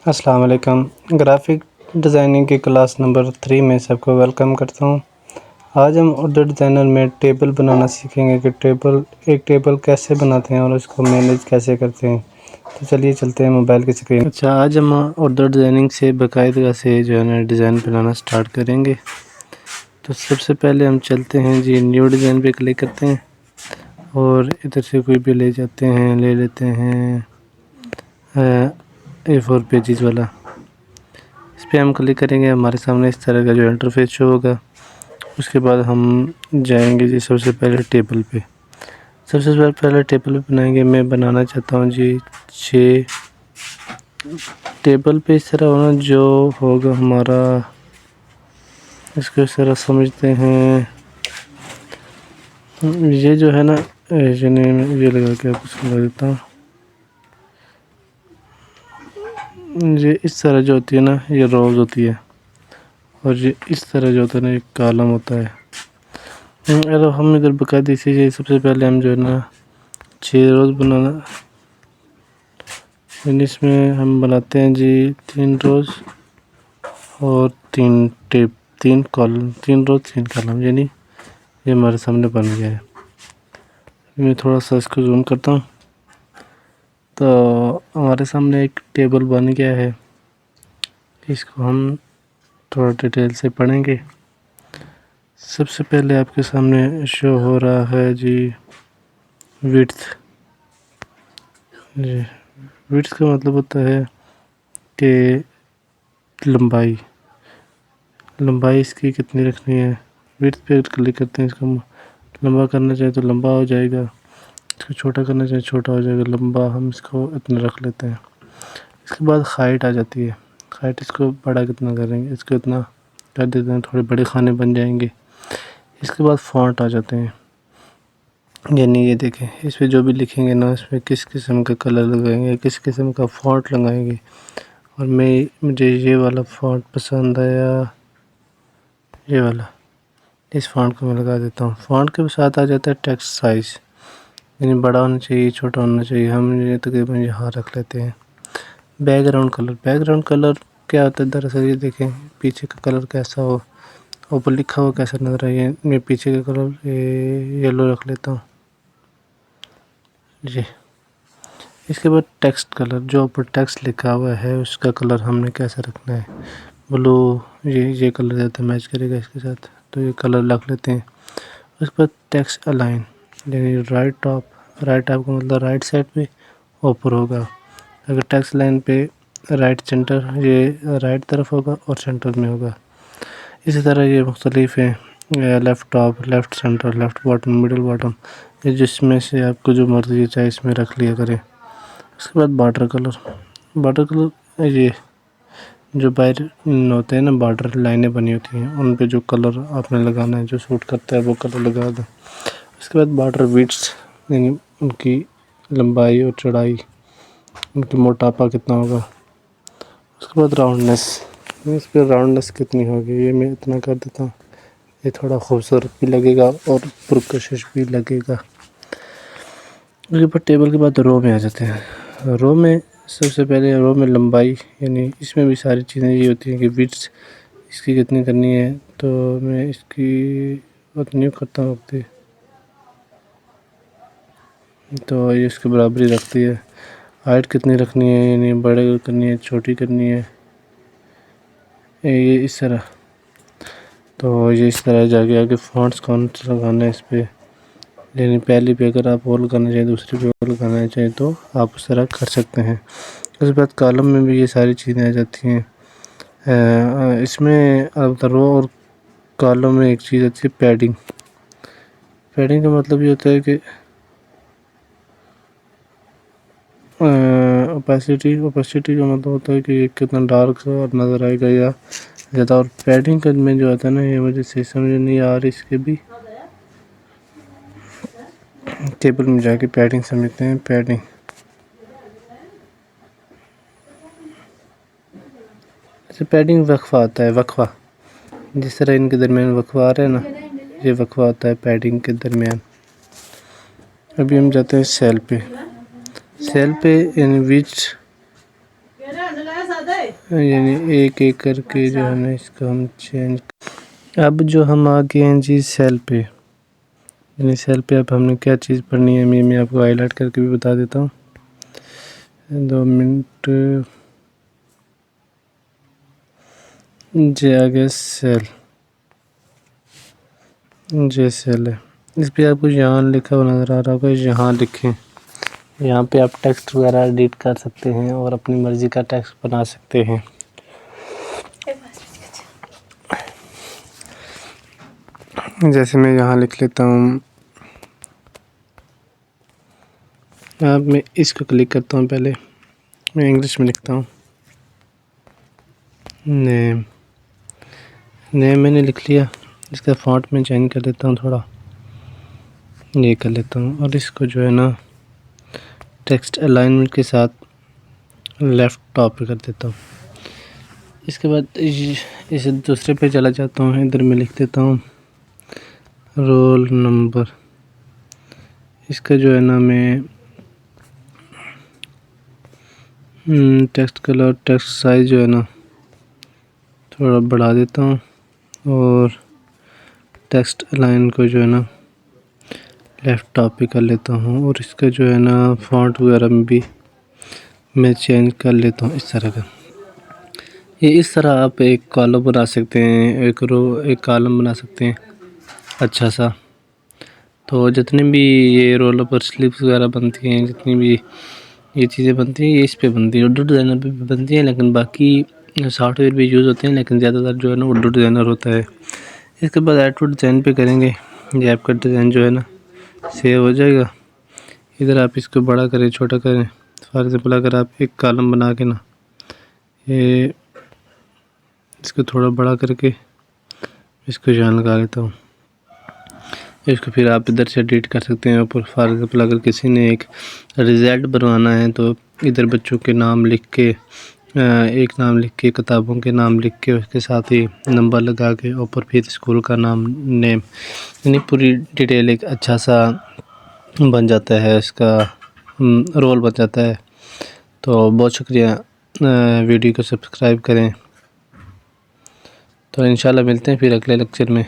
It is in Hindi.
अस्सलाम वालेकुम। ग्राफिक डिज़ाइनिंग की क्लास नंबर 3 में सबको वेलकम करता हूँ। आज हम उर्दू डिज़ाइनर में टेबल बनाना सीखेंगे कि एक टेबल कैसे बनाते हैं और उसको मैनेज कैसे करते हैं। तो चलिए चलते हैं मोबाइल की स्क्रीन। अच्छा, आज हम उर्दू डिज़ाइनिंग से बाकायदगी से जो है ना डिज़ाइन बनाना स्टार्ट करेंगे। तो सबसे पहले हम चलते हैं जी, न्यू डिज़ाइन पे क्लिक करते हैं और इधर से कोई भी ले लेते हैं A4 पेजेस वाला। इस पर हम क्लिक करेंगे, हमारे सामने इस तरह का जो इंटरफेस शो होगा। उसके बाद हम जाएंगे जी सबसे पहले टेबल पे। सबसे पहले टेबल पे बनाएंगे। मैं बनाना चाहता हूँ जी 6 टेबल पे इस तरह होना जो होगा हमारा। इसको इस तरह समझते हैं। ये जो है ना ये लगा के आपको समझा देता हूँ। ये इस तरह जो होती है ना, ये रोज़ होती है और ये इस तरह जो होता है ना, एक कॉलम होता है। अगर हम इधर बाकायदे से सबसे पहले हम जो है ना 6 रोज़ बनाना, इसमें हम बनाते हैं जी 3 रोज़ और 3 कॉलम, 3 रोज़ 3 कॉलम, यानी ये हमारे सामने बन गया है। मैं थोड़ा सा इसको जूम करता हूँ तो हमारे सामने एक टेबल बन गया है। इसको हम थोड़ा डिटेल से पढ़ेंगे। सबसे पहले आपके सामने शो हो रहा है जी विड्थ। विड्थ का मतलब होता है कि लंबाई इसकी कितनी रखनी है। विड्थ पे क्लिक करते हैं, इसको लंबा करना चाहे तो लंबा हो जाएगा, इसको छोटा करना चाहे छोटा हो जाएगा। लंबा हम इसको इतना रख लेते हैं। इसके बाद हाइट आ जाती है। हाइट इसको बड़ा कितना करेंगे, इसको इतना कर देते हैं, थोड़े बड़े खाने बन जाएंगे। इसके बाद फॉन्ट आ जाते हैं, यानी ये देखें इस पर जो भी लिखेंगे ना, इसमें किस किस्म का कलर लगाएंगे, किस किस्म का फॉन्ट लगाएंगे। और मुझे ये वाला फॉन्ट पसंद आया, ये वाला, इस फॉन्ट को मैं लगा देता हूँ। फॉन्ट के साथ आ जाता है टेक्स्ट साइज़, यानी बड़ा होना चाहिए छोटा होना चाहिए। हम ये तकरीबन यहाँ रख लेते हैं। बैकग्राउंड कलर क्या होता है दरअसल, ये देखें पीछे का कलर कैसा हो, ऊपर लिखा हुआ कैसा नज़र आए। मैं पीछे का कलर येलो रख लेता हूँ जी। इसके बाद टेक्स्ट कलर, जो ऊपर टेक्स्ट लिखा हुआ है उसका कलर हमने कैसा रखना है। ब्लू, ये कलर ज़्यादा मैच करेगा इसके साथ, तो ये कलर रख लेते हैं। उसके बाद टेक्स्ट अलाइन, यानी राइट आपका मतलब राइट साइड पे ऊपर होगा। अगर टेक्स्ट लाइन पे राइट सेंटर, ये राइट तरफ होगा और सेंटर में होगा। इसी तरह ये मुख्तलिफ हैं, left top, left centre, left bottom, middle bottom, ये जिसमें से आपको जो मर्ज़ी चाहे इसमें रख लिया करें। उसके बाद बॉर्डर कलर ये जो बाहर होते हैं ना, बॉर्डर लाइनें बनी होती हैं, उन पे जो कलर आपने लगाना है, जो सूट करता है वो कलर लगा दें। उसके बाद बॉर्डर विड्थ, यानी उनकी लंबाई और चौड़ाई, उनकी मोटापा कितना होगा। उसके बाद राउंडनेस, इस पर राउंडनेस कितनी होगी, ये मैं इतना कर देता हूँ। ये थोड़ा खूबसूरत भी लगेगा और पुरकशिश भी लगेगा। उसके बाद टेबल के बाद रो में आ जाते हैं। रो में सबसे पहले रो में लंबाई, यानी इसमें भी सारी चीज़ें ये होती हैं कि विड्थ इसकी कितनी करनी है। तो मैं इसकी उतनी करता हूँ वक्त, तो ये इसके बराबरी रखती है। हाइट कितनी रखनी है, यानी बड़े करनी है छोटी करनी है, ये इस तरह। तो ये इस तरह जाके आगे फॉन्ट्स कौन सा लगाना है इस पर, यानी पहली पे अगर आप और लगाना चाहिए, दूसरी पे और लगाना चाहिए तो आप उस तरह कर सकते हैं। उसके बाद कॉलम में भी ये सारी चीज़ें आ जाती हैं। इसमें अब रो और कॉलम में एक चीज़ आती है पैडिंग। पैडिंग का मतलब ये होता है कि ओपेसिटी का मतलब होता है कि कितना डार्क नज़र आएगा या ज़्यादा। और पैडिंग का में जो आता है ना, ये मुझे सही समझ नहीं आ रही। इसके भी टेबल में जाके पैडिंग समझते हैं। पैडिंग जैसे पैडिंग वक्फा आता है, वक्फा जिस तरह इनके दरमियान वक्फा आ रहा है ना, ये वक्फा होता है पैडिंग के दरमियान। अभी हम जाते हैं सेल पे। इन विच यानी एक एक करके जो है ना इसको हम चेंज। अब जो हम आ गए हैं जी सेल पे, यानी सेल पे अब हमने क्या चीज़ पढ़नी है मैं आपको हाईलाइट करके भी बता देता हूँ। 2 मिनट। जे आ गया सेल, जे सेल है। इस पर आपको यहाँ लिखा हुआ नज़र आ रहा होगा, यहाँ लिखें। यहाँ पे आप टेक्स्ट वगैरह एडिट कर सकते हैं और अपनी मर्ज़ी का टेक्स्ट बना सकते हैं। जैसे मैं यहाँ लिख लेता हूँ, अब मैं इसको क्लिक करता हूँ। पहले मैं इंग्लिश में लिखता हूँ नेम। नेम मैंने लिख लिया। इसका फॉन्ट में चेंज कर देता हूँ, थोड़ा ये कर लेता हूँ। और इसको जो है ना टेक्स्ट अलाइनमेंट के साथ लेफ़्ट टॉप पे कर देता हूँ। इसके बाद इसे दूसरे पे चला जाता हूँ। इधर मैं लिख देता हूँ रोल नंबर। इसका जो है ना मैं टेक्स्ट कलर, टेक्स्ट साइज़ जो है ना थोड़ा बढ़ा देता हूँ और टेक्स्ट अलाइन को जो है ना लेफ़्ट टॉप पे कर लेता हूँ। और इसका जो है ना फ़ॉन्ट वगैरह में भी मैं चेंज कर लेता हूँ इस तरह का। ये इस तरह आप एक कॉलम बना सकते हैं, एक रो, एक कॉलम बना सकते हैं अच्छा सा। तो जितने भी ये रोल पर स्लिप्स वगैरह बनती हैं, जितनी भी ये चीज़ें बनती हैं, ये इस पे बनती है। उर्दू डिज़ाइनर पे भी बनती हैं, लेकिन बाकी सॉफ्टवेयर भी यूज़ होते हैं, लेकिन ज़्यादातर जो है ना उर्दू डिज़ाइनर होता है। इसके बाद ऐड टू डिज़ाइन पे करेंगे, ये आपका डिज़ाइन जो है ना सेव हो जाएगा। इधर आप इसको बड़ा करें, छोटा करें। फॉर एग्जाम्पल अगर आप एक कॉलम बना के ना ये इसको थोड़ा बड़ा करके इसको यहाँ लगा लेता हूँ। इसको फिर आप इधर से एडिट कर सकते हैं ऊपर। फॉर एग्जाम्पल अगर किसी ने एक रिज़ल्ट बनवाना है तो इधर बच्चों के नाम लिख के, एक नाम लिख के, किताबों के नाम लिख के, उसके साथ ही नंबर लगा के ऊपर फिर स्कूल का नाम, नेम, यानी पूरी डिटेल एक अच्छा सा बन जाता है, इसका रोल बन जाता है। तो बहुत शुक्रिया, वीडियो को सब्सक्राइब करें। तो इंशाल्लाह मिलते हैं फिर अगले लेक्चर में।